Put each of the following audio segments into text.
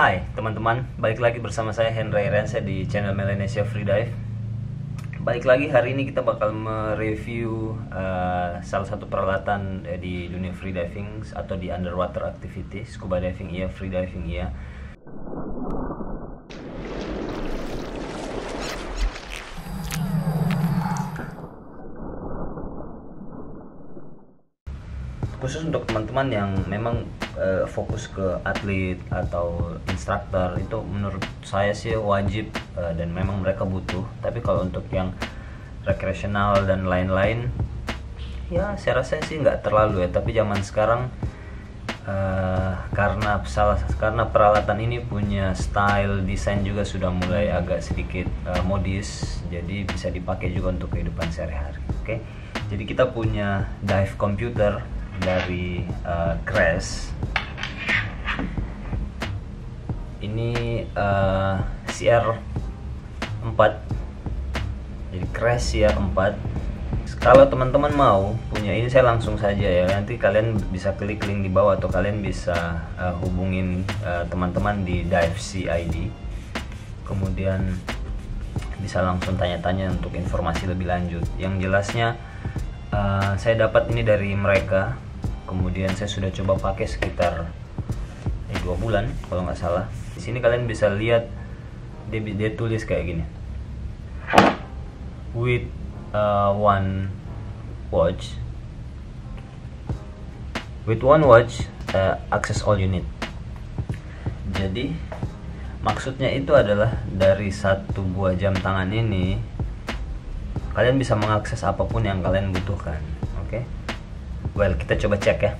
Hai teman-teman, balik lagi bersama saya Hendra Iransya di channel Melanesia Freedive. Balik lagi, hari ini kita bakal mereview salah satu peralatan di dunia freediving atau di underwater activity. Scuba diving iya, freediving iya. Khusus untuk teman-teman yang memang fokus ke atlet atau instruktur, itu menurut saya sih wajib dan memang mereka butuh. Tapi kalau untuk yang rekreasional dan lain-lain, ya saya rasa sih nggak terlalu ya. Tapi zaman sekarang karena peralatan ini punya style desain juga sudah mulai agak sedikit modis, jadi bisa dipakai juga untuk kehidupan sehari-hari. Oke, jadi kita punya dive computer dari Crash. Ini CR4, jadi Crash CR4. Kalau teman-teman mau punya ini, saya langsung saja ya, nanti kalian bisa klik link di bawah atau kalian bisa hubungin teman-teman di Dive CID, kemudian bisa langsung tanya-tanya untuk informasi lebih lanjut. Yang jelasnya saya dapat ini dari mereka, kemudian saya sudah coba pakai sekitar 2 bulan kalau nggak salah. Di sini kalian bisa lihat dia tulis kayak gini, with one watch, access all you need. Jadi maksudnya itu adalah dari satu buah jam tangan ini kalian bisa mengakses apapun yang kalian butuhkan. Oke, well, kita coba cek ya,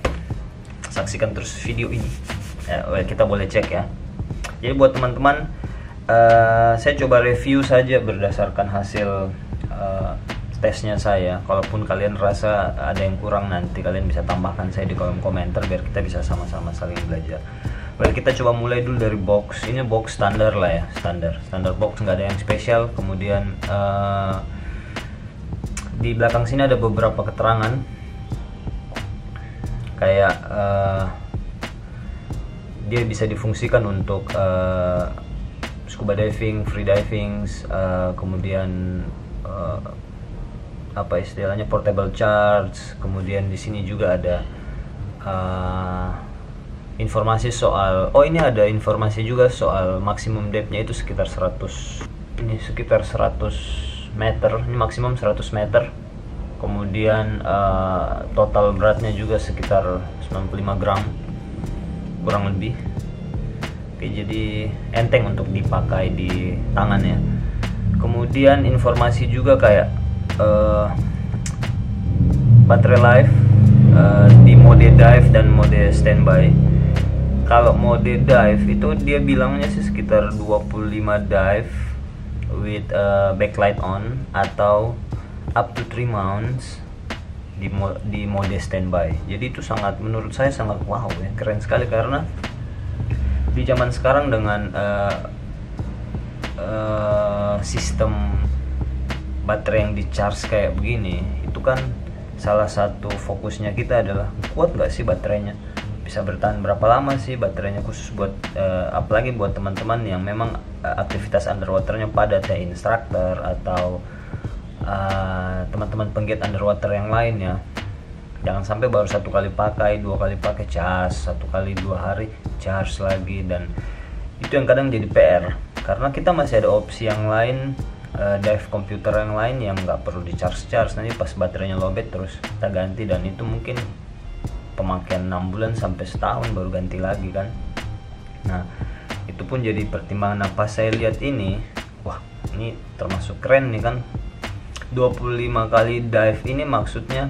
saksikan terus video ini. Kita boleh cek ya. Jadi buat teman-teman, saya coba review saja berdasarkan hasil tesnya saya. Kalaupun kalian rasa ada yang kurang, nanti kalian bisa tambahkan saya di kolom komentar biar kita bisa sama-sama saling belajar. Well, kita coba mulai dulu dari box. Ini box standar lah ya, standar box, nggak ada yang spesial. Kemudian di belakang sini ada beberapa keterangan kayak dia bisa difungsikan untuk scuba diving, free diving, kemudian apa istilahnya, portable charge. Kemudian di sini juga ada informasi soal, ini ada informasi juga soal maksimum depth-nya itu sekitar 100 meter, ini maksimum 100 meter. Kemudian total beratnya juga sekitar 95 gram kurang lebih. Oke, jadi enteng untuk dipakai di tangan ya. Kemudian informasi juga kayak baterai life di mode dive dan mode standby. Kalau mode dive itu dia bilangnya sih sekitar 25 dive with backlight on, atau up to 3 mounts di mode standby. Jadi itu sangat, menurut saya sangat wow ya, keren sekali. Karena di zaman sekarang dengan sistem baterai yang di charge kayak begini, itu kan salah satu fokusnya kita adalah kuat nggak sih baterainya, bisa bertahan berapa lama sih baterainya, khusus buat apalagi buat teman-teman yang memang aktivitas underwaternya padat ya, instruktur atau teman-teman penggiat underwater yang lainnya. Jangan sampai baru 1 kali pakai, 2 kali pakai charge, 1 kali 2 hari charge lagi, dan itu yang kadang jadi PR. Karena kita masih ada opsi yang lain, dive komputer yang lain yang nggak perlu di charge, nanti pas baterainya lowbat terus kita ganti, dan itu mungkin pemakaian 6 bulan sampai setahun baru ganti lagi kan. Nah, itu pun jadi pertimbangan. Pas saya lihat ini, wah, ini termasuk keren nih kan. 25 kali dive ini maksudnya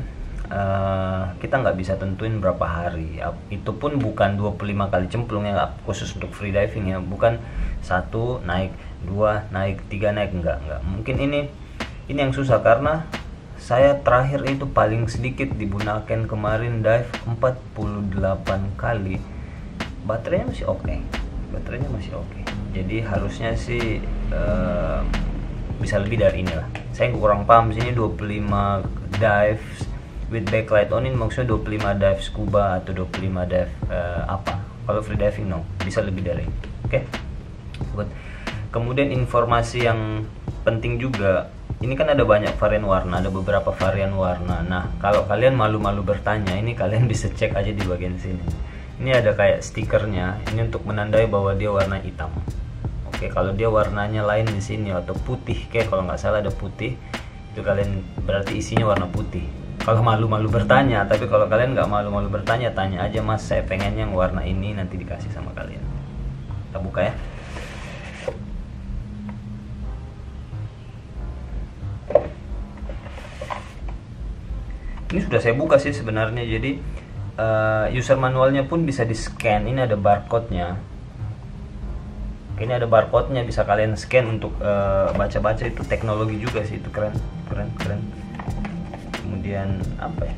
kita nggak bisa tentuin berapa hari. Itu pun bukan 25 kali cemplung ya, khusus untuk free diving ya, bukan 1 naik, 2 naik, 3 naik, enggak. Mungkin ini yang susah, karena saya terakhir itu paling sedikit di Bunaken kemarin dive 48 kali, baterainya masih oke. Jadi harusnya sih bisa lebih dari inilah. Saya kurang paham sini 25 dive with backlight on, ini maksudnya 25 dive scuba atau 25 dive apa. Kalau free diving no, bisa lebih dari. Oke. Oke. Kemudian informasi yang penting juga, ini kan ada banyak varian warna, ada beberapa varian warna. Nah, kalau kalian malu-malu bertanya, ini kalian bisa cek aja di bagian sini. Ini ada kayak stikernya, ini untuk menandai bahwa dia warna hitam. Oke, kalau dia warnanya lain di sini atau putih, kayak kalau nggak salah ada putih, itu kalian berarti isinya warna putih. Kalau malu-malu bertanya, tapi kalau kalian nggak malu-malu bertanya, tanya aja, Mas, saya pengen yang warna ini, nanti dikasih sama kalian. Kita buka ya. Ini sudah saya buka sih sebenarnya, jadi user manualnya pun bisa di scan. Ini ada barcode-nya. Ini ada barcode-nya, bisa kalian scan untuk baca-baca. Itu teknologi juga sih, itu keren. Kemudian apa ya?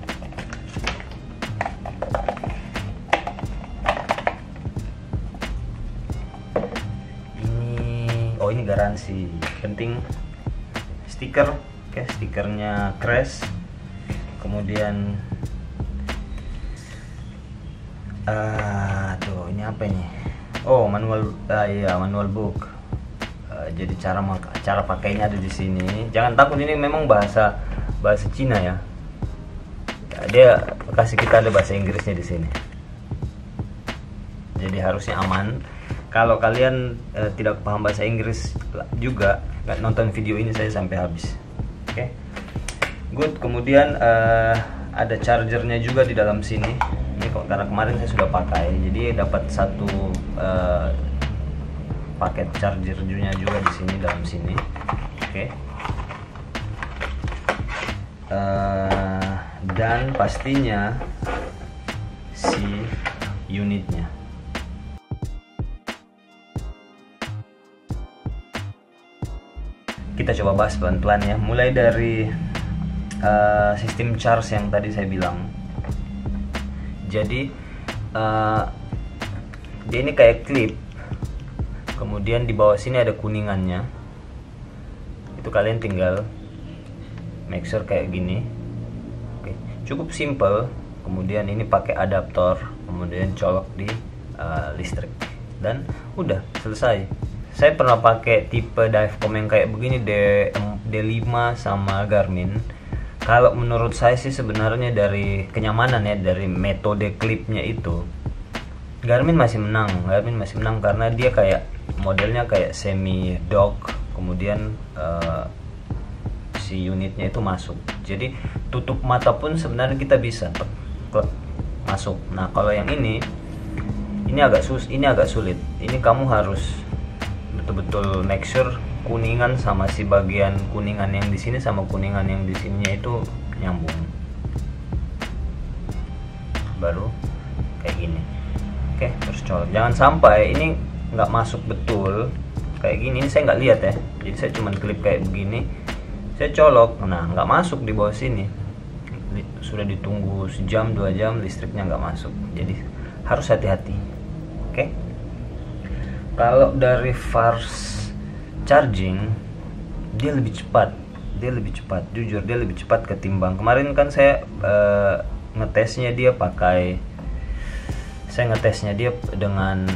Ini garansi. Penting stiker, oke, stikernya Crash. Kemudian tuh ini apa ini? Oh, manual, iya, manual book. Jadi cara pakainya ada di sini. Jangan takut, ini memang bahasa Cina ya. Dia kasih kita ada bahasa Inggrisnya di sini. Jadi harusnya aman. Kalau kalian tidak paham bahasa Inggris juga, nonton video ini saya sampai habis. Oke. Good. Kemudian ada chargernya juga di dalam sini. Ini karena kemarin saya sudah pakai, jadi dapat satu paket chargernya juga di sini, dalam sini. Oke. Dan pastinya si unitnya. Kita coba bahas pelan-pelan ya, mulai dari sistem charge yang tadi saya bilang. Jadi dia ini kayak klip, kemudian di bawah sini ada kuningannya. Itu kalian tinggal make sure kayak gini. Oke, cukup simple. Kemudian ini pakai adaptor, kemudian colok di listrik, dan udah selesai. Saya pernah pakai tipe Divecom yang kayak begini, D5 sama Garmin. Kalau menurut saya sih sebenarnya dari kenyamanan ya, dari metode klipnya itu, Garmin masih menang karena dia kayak modelnya kayak semi dock, kemudian si unitnya itu masuk. Jadi tutup mata pun sebenarnya kita bisa masuk. Nah, kalau yang ini agak sulit. Ini kamu harus betul-betul make sure kuningan sama si bagian kuningan yang di sini sama kuningan yang di sininya itu nyambung, baru kayak gini. Oke, terus colok. Jangan sampai ini nggak masuk betul kayak gini. Ini saya nggak lihat ya, jadi saya cuma klip kayak begini, saya colok, nah nggak masuk di bawah sini. Sudah ditunggu sejam 2 jam, listriknya nggak masuk. Jadi harus hati-hati. Oke. Kalau dari fast charging, dia lebih cepat, jujur dia lebih cepat ketimbang kemarin. Kan saya ngetesnya dia dengan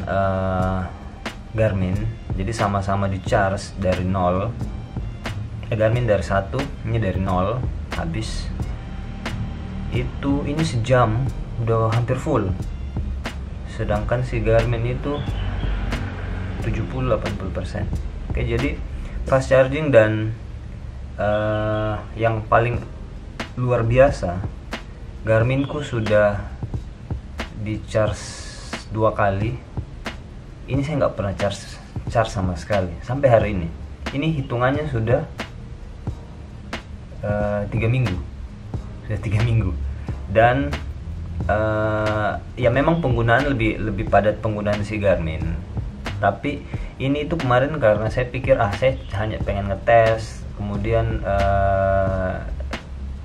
Garmin. Jadi sama-sama di charge dari 0. Garmin dari 1, ini dari 0 habis. Ini sejam udah hampir full. Sedangkan si Garmin itu 70-80%. Oke, jadi fast charging. Dan yang paling luar biasa, Garminku sudah di charge 2 kali. Ini saya nggak pernah charge sama sekali sampai hari ini. Ini hitungannya sudah 3 minggu. Dan ya memang penggunaan lebih padat penggunaan si Garmin. Tapi ini itu kemarin karena saya pikir saya hanya pengen ngetes, kemudian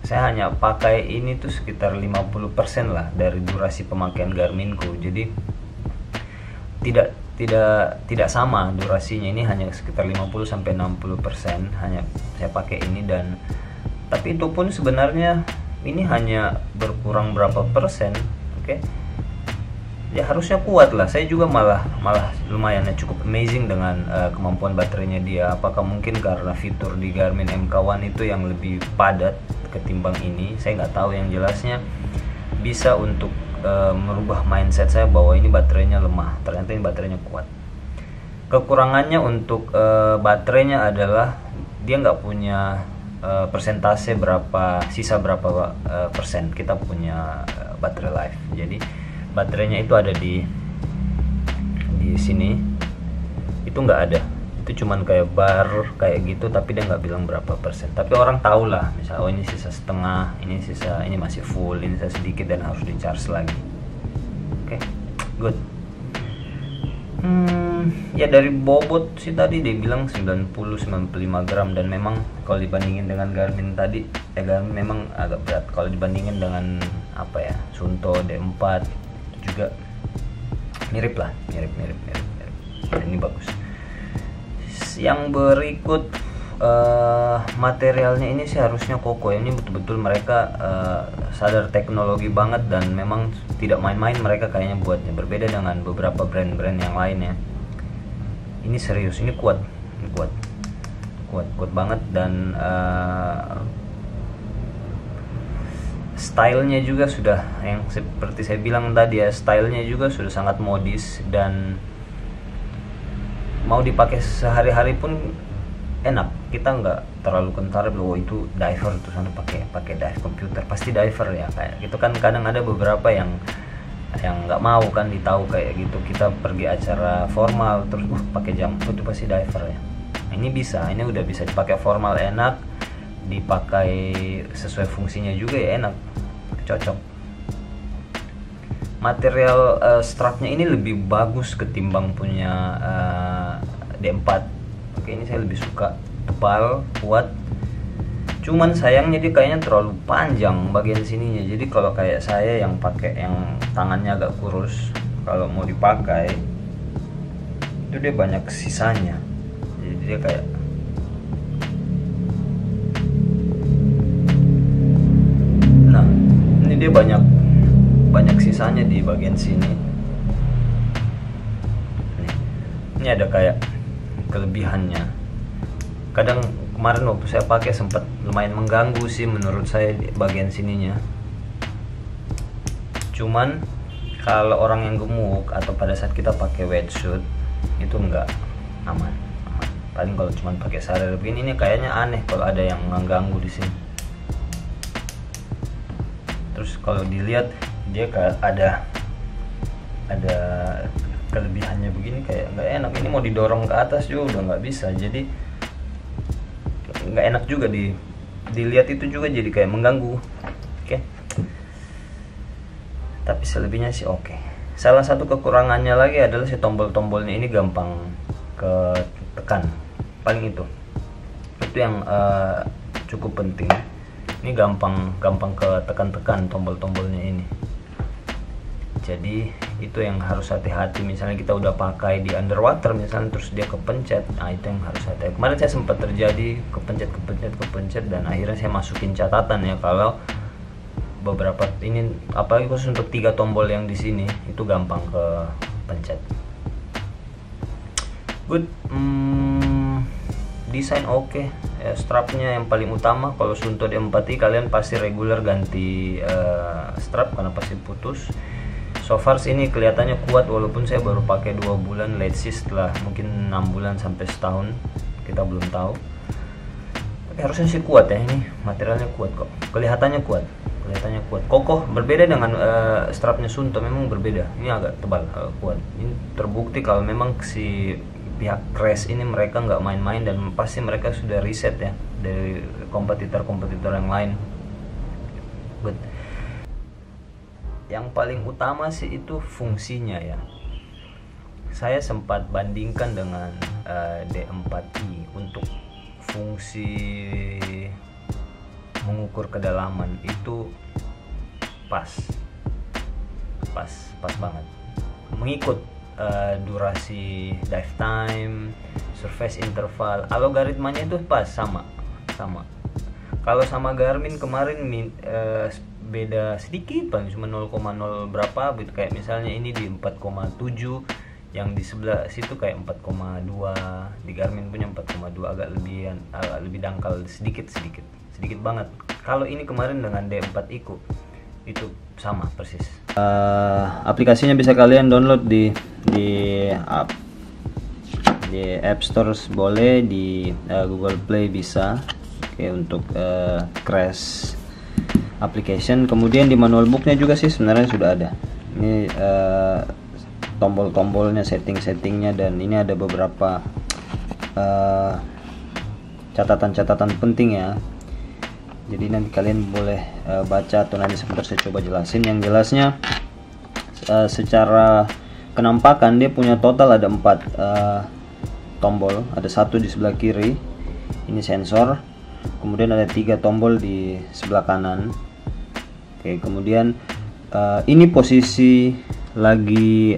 saya hanya pakai ini tuh sekitar 50% lah dari durasi pemakaian Garminku. Jadi tidak sama durasinya, ini hanya sekitar 50-60% hanya saya pakai ini. Dan tapi itu pun sebenarnya ini hanya berkurang berapa persen. Oke. ya harusnya kuat lah. Saya juga malah lumayan ya, cukup amazing dengan kemampuan baterainya dia. Apakah mungkin karena fitur di Garmin MK1 itu yang lebih padat ketimbang ini, saya nggak tahu. Yang jelasnya bisa untuk merubah mindset saya bahwa ini baterainya lemah, ternyata ini baterainya kuat. Kekurangannya untuk baterainya adalah dia nggak punya persentase sisa berapa persen kita punya baterai life. Jadi baterainya itu ada di sini, itu nggak ada, itu cuman kayak bar kayak gitu, tapi dia nggak bilang berapa persen. Tapi orang tahu lah, misalnya oh ini sisa setengah, ini masih full, ini sisa sedikit dan harus di charge lagi. Oke, good. Ya dari bobot sih tadi dia bilang 90-95 gram, dan memang kalau dibandingin dengan Garmin tadi Garmin memang agak berat. Kalau dibandingin dengan Suunto D4 itu juga mirip. Ini bagus. Yang berikut materialnya ini sih harusnya kokoh. Ini betul-betul mereka sadar teknologi banget, dan memang tidak main-main mereka kayaknya buatnya, berbeda dengan beberapa brand-brand yang lainnya. Ini serius, ini kuat banget, dan stylenya juga sudah, yang seperti saya bilang tadi ya, stylenya juga sudah sangat modis, dan mau dipakai sehari-hari pun enak. Kita nggak terlalu kentar bahwa itu diver tuh sana pakai dive computer, pasti diver ya, kayak gitu kan. Kadang ada beberapa yang nggak mau kan ditahu kayak gitu, kita pergi acara formal terus pakai jam itu pasti diver ya. Ini udah bisa dipakai formal, enak dipakai sesuai fungsinya juga ya, enak, cocok. Material strapnya ini lebih bagus ketimbang punya D4. Oke, ini saya lebih suka, tebal, kuat. Cuman sayangnya dia kayaknya terlalu panjang bagian sininya. Jadi kalau kayak saya yang pakai yang tangannya agak kurus, kalau mau dipakai itu dia banyak sisanya. Jadi dia kayak ini dia banyak sisanya di bagian sini. Ini ada kayak kelebihannya. Kadang kemarin waktu saya pakai sempat lumayan mengganggu sih menurut saya di bagian sininya. Cuman kalau orang yang gemuk atau pada saat kita pakai wetsuit itu enggak aman. Paling kalau cuma pakai sadar begini, ini kayaknya aneh kalau ada yang mengganggu di sini. Terus kalau dilihat dia ada kelebihannya begini, kayak nggak enak. Ini mau didorong ke atas juga udah nggak bisa, jadi nggak enak juga dilihat, itu juga jadi kayak mengganggu. Oke. Tapi selebihnya sih oke. Salah satu kekurangannya lagi adalah si tombol-tombolnya ini gampang ketekan, paling itu yang cukup penting. Ini gampang ketekan-tekan tombol-tombolnya ini. Jadi itu yang harus hati-hati. Misalnya kita udah pakai di underwater misalnya, terus dia kepencet, nah itu yang harus hati-hati. Kemarin saya sempat terjadi kepencet, dan akhirnya saya masukin catatan ya, kalau beberapa ini, apalagi khusus untuk 3 tombol yang di sini itu gampang kepencet. Good. Desain oke. Ya, strapnya yang paling utama. Kalau Suunto D4 kalian pasti reguler ganti strap karena pasti putus. So far ini kelihatannya kuat, walaupun saya baru pakai 2 bulan, let's see setelah mungkin 6 bulan sampai setahun, kita belum tahu. Tapi harusnya sih kuat ya, ini materialnya kuat kok, kelihatannya kuat, kokoh. Berbeda dengan strapnya Suunto, memang berbeda. Ini agak tebal, kuat. Ini terbukti kalau memang si pihak Crash ini mereka nggak main-main, dan pasti mereka sudah riset ya dari kompetitor yang lain. But yang paling utama sih itu fungsinya ya. Saya sempat bandingkan dengan D4i untuk fungsi mengukur kedalaman, itu pas banget. Mengikut durasi dive time, surface interval, algoritmanya itu pas sama. Kalau sama Garmin kemarin beda sedikit paling cuma 0,0 berapa gitu, kayak misalnya ini di 4,7, yang di sebelah situ kayak 4,2, di Garmin punya 4,2, agak lebih dangkal sedikit banget. Kalau ini kemarin dengan D4 Eco itu sama persis. Aplikasinya bisa kalian download di App Store boleh, di Google Play bisa. Oke, untuk Crash application. Kemudian di manual booknya juga sih sebenarnya sudah ada. Ini tombol-tombolnya, setting-settingnya, dan ini ada beberapa catatan-catatan penting ya. Jadi nanti kalian boleh baca, atau nanti sebentar saya coba jelasin. Yang jelasnya secara kenampakan dia punya total ada 4 tombol. Ada 1 di sebelah kiri, ini sensor. Kemudian ada 3 tombol di sebelah kanan. Oke, kemudian ini posisi lagi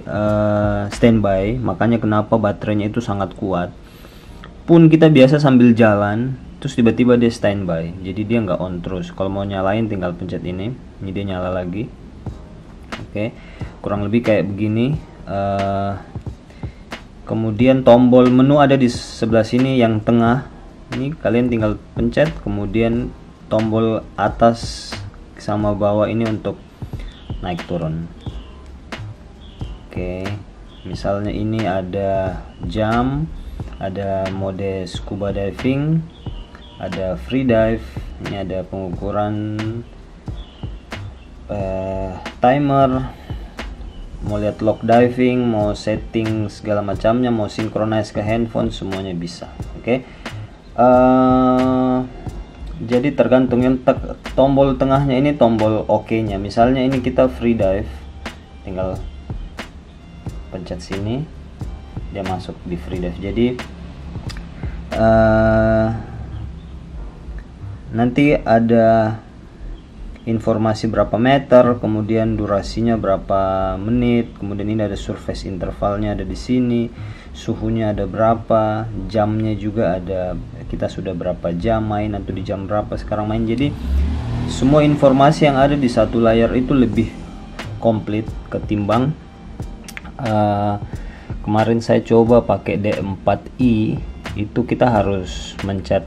standby, makanya kenapa baterainya itu sangat kuat. Pun kita biasa sambil jalan, terus tiba-tiba dia standby, jadi dia nggak on terus. Kalau mau nyalain tinggal pencet ini dia nyala lagi. Oke, kurang lebih kayak begini. Kemudian tombol menu ada di sebelah sini yang tengah. Ini kalian tinggal pencet, kemudian tombol atas sama bawah ini untuk naik turun. Oke, misalnya ini ada jam, ada mode scuba diving, ada free dive, ini ada pengukuran timer, mau lihat log diving, mau setting segala macamnya, mau synchronize ke handphone, semuanya bisa. Oke. Jadi tergantung yang tombol tengahnya ini tombol OK-nya. Misalnya ini kita free dive, tinggal pencet sini, dia masuk di free dive. Jadi nanti ada informasi berapa meter, kemudian durasinya berapa menit, kemudian ini ada surface intervalnya ada di sini, suhunya ada berapa, jamnya juga ada, kita sudah berapa jam main atau di jam berapa sekarang main. Jadi semua informasi yang ada di satu layar itu lebih komplit ketimbang kemarin saya coba pakai D4i, itu kita harus mencet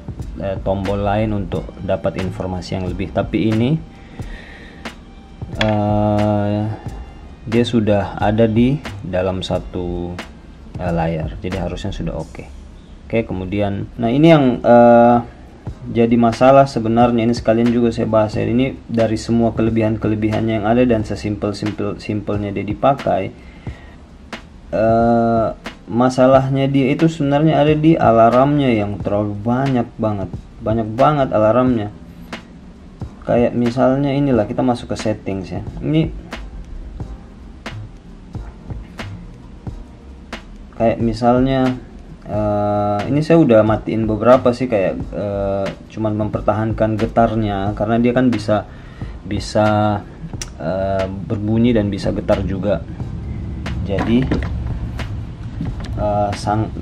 tombol lain untuk dapat informasi yang lebih. Tapi ini dia sudah ada di dalam satu layar, jadi harusnya sudah oke. Oke, kemudian nah ini yang jadi masalah sebenarnya, ini sekalian juga saya bahas ya. Ini dari semua kelebihan-kelebihannya yang ada dan sesimpel-simpelnya dia dipakai, masalahnya dia itu sebenarnya ada di alarmnya yang terlalu banyak banget alarmnya. Kayak misalnya inilah, kita masuk ke settings ya. Ini kayak misalnya ini saya udah matiin beberapa sih, kayak cuman mempertahankan getarnya karena dia kan bisa berbunyi dan bisa getar juga. Jadi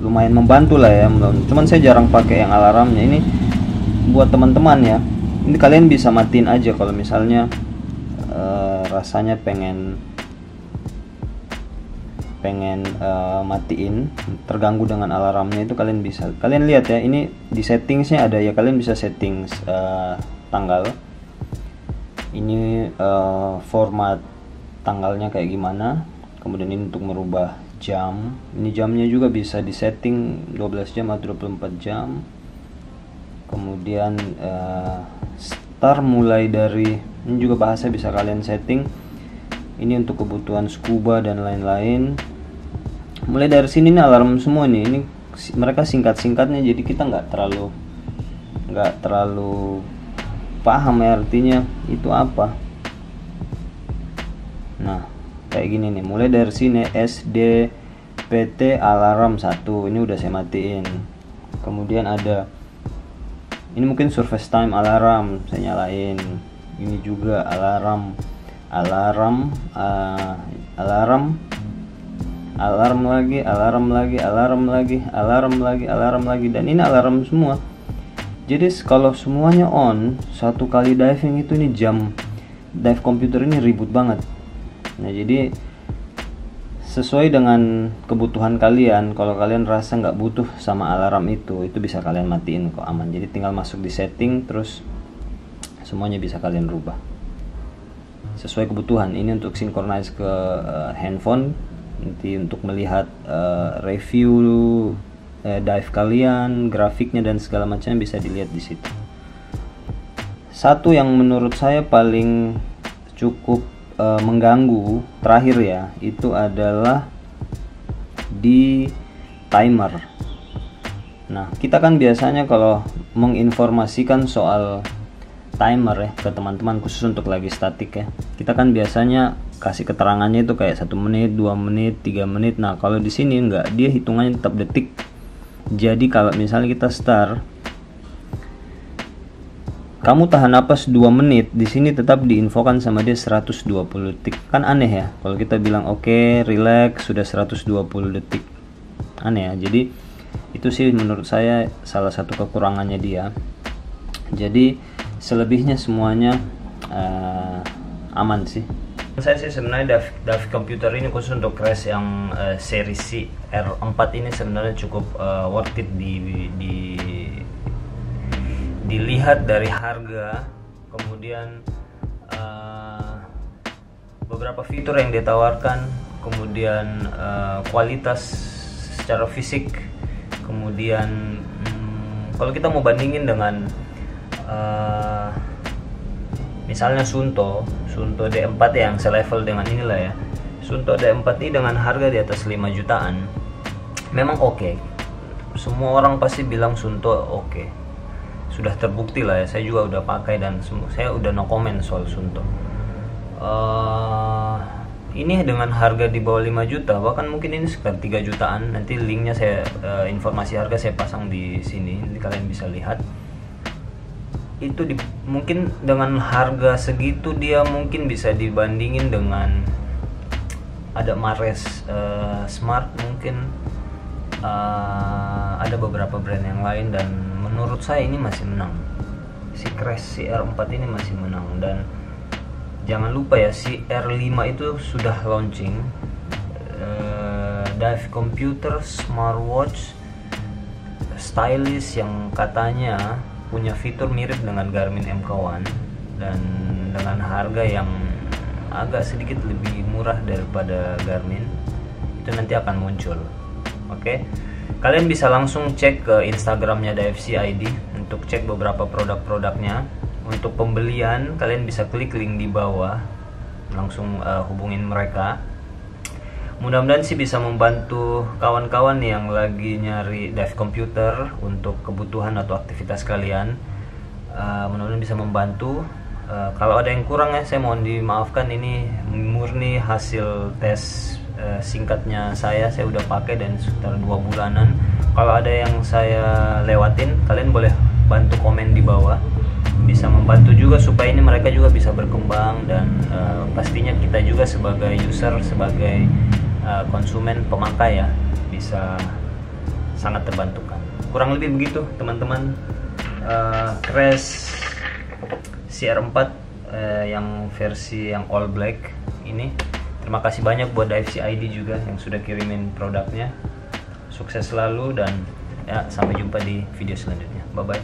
lumayan membantu lah ya. Cuman saya jarang pakai yang alarmnya. Ini buat teman-teman ya, ini kalian bisa matiin aja kalau misalnya rasanya pengen matiin, terganggu dengan alarmnya, itu kalian bisa. Kalian lihat ya, ini di settingsnya ada ya, kalian bisa settings tanggal. Ini format tanggalnya kayak gimana. Kemudian ini untuk merubah jam, ini jamnya juga bisa di setting 12 jam atau 24 jam. Kemudian start mulai dari, ini juga bahasa bisa kalian setting. Ini untuk kebutuhan scuba dan lain-lain. Mulai dari sini nih alarm semua nih, ini mereka singkat-singkatnya, jadi kita nggak terlalu paham ya artinya itu apa. Nah kayak gini nih, mulai dari sini SDPT alarm 1, ini udah saya matiin. Kemudian ada ini mungkin surface time alarm, saya nyalain. Ini juga alarm lagi, dan ini alarm semua. Jadi kalau semuanya on, satu kali diving itu ini dive komputer ini ribut banget. Nah jadi sesuai dengan kebutuhan kalian. Kalau kalian rasa nggak butuh sama alarm itu bisa kalian matiin kok, aman. Jadi tinggal masuk di setting, terus semuanya bisa kalian rubah sesuai kebutuhan. Ini untuk synchronize ke handphone, nanti untuk melihat review dive kalian, grafiknya dan segala macam bisa dilihat di situ. Satu yang menurut saya paling cukup mengganggu terakhir ya, itu adalah di timer. Nah, kita kan biasanya kalau menginformasikan soal timer ya ke teman-teman, khusus untuk lagi statik ya, kita kan biasanya kasih keterangannya itu kayak 1 menit, 2 menit, 3 menit. Nah, kalau di sini enggak, dia hitungannya tetap detik. Jadi kalau misalnya kita start, kamu tahan napas 2 menit, di sini tetap diinfokan sama dia 120 detik. Kan aneh ya kalau kita bilang oke, relax, sudah 120 detik. Aneh ya. Jadi itu sih menurut saya salah satu kekurangannya dia. Jadi selebihnya semuanya aman sih. Saya sih sebenarnya dive komputer ini khusus untuk crash yang seri CR4 ini sebenarnya cukup worth it dilihat dari harga, kemudian beberapa fitur yang ditawarkan, kemudian kualitas secara fisik, kemudian kalau kita mau bandingin dengan misalnya Suunto D4 yang selevel dengan inilah ya, Suunto D4 ini dengan harga di atas 5 jutaan memang oke. Semua orang pasti bilang Suunto oke. Sudah terbukti lah ya, saya juga udah pakai dan saya udah no comment soal Suunto. Ini dengan harga di bawah 5 juta, bahkan mungkin ini sekitar 3 jutaan. Nanti linknya saya informasi harga saya pasang di sini, nanti kalian bisa lihat. Itu mungkin dengan harga segitu dia mungkin bisa dibandingin dengan ada Mares Smart, mungkin ada beberapa brand yang lain, dan menurut saya ini masih menang. Si Crash CR4 ini masih menang. Dan jangan lupa ya, si R5 itu sudah launching dive computer smartwatch stylish yang katanya punya fitur mirip dengan Garmin MK1 dan dengan harga yang agak sedikit lebih murah daripada Garmin. Itu nanti akan muncul. Oke. Kalian bisa langsung cek ke Instagramnya DFC ID untuk cek beberapa produk-produknya. Untuk pembelian kalian bisa klik link di bawah, langsung hubungin mereka. Mudah-mudahan sih bisa membantu kawan-kawan yang lagi nyari dive computer untuk kebutuhan atau aktivitas kalian. Mudah-mudahan bisa membantu. Kalau ada yang kurang ya, saya mohon dimaafkan. Ini murni hasil tes singkatnya saya udah pakai dan sekitar 2 bulanan. Kalau ada yang saya lewatin, kalian boleh bantu komen di bawah. Bisa membantu juga supaya ini mereka juga bisa berkembang, dan pastinya kita juga sebagai user, sebagai konsumen pemakai ya, bisa sangat terbantukan. Kurang lebih begitu teman-teman. Crash CR4 yang versi yang all black ini. Terima kasih banyak buat DFC ID juga yang sudah kirimin produknya. Sukses selalu dan ya, sampai jumpa di video selanjutnya. Bye bye.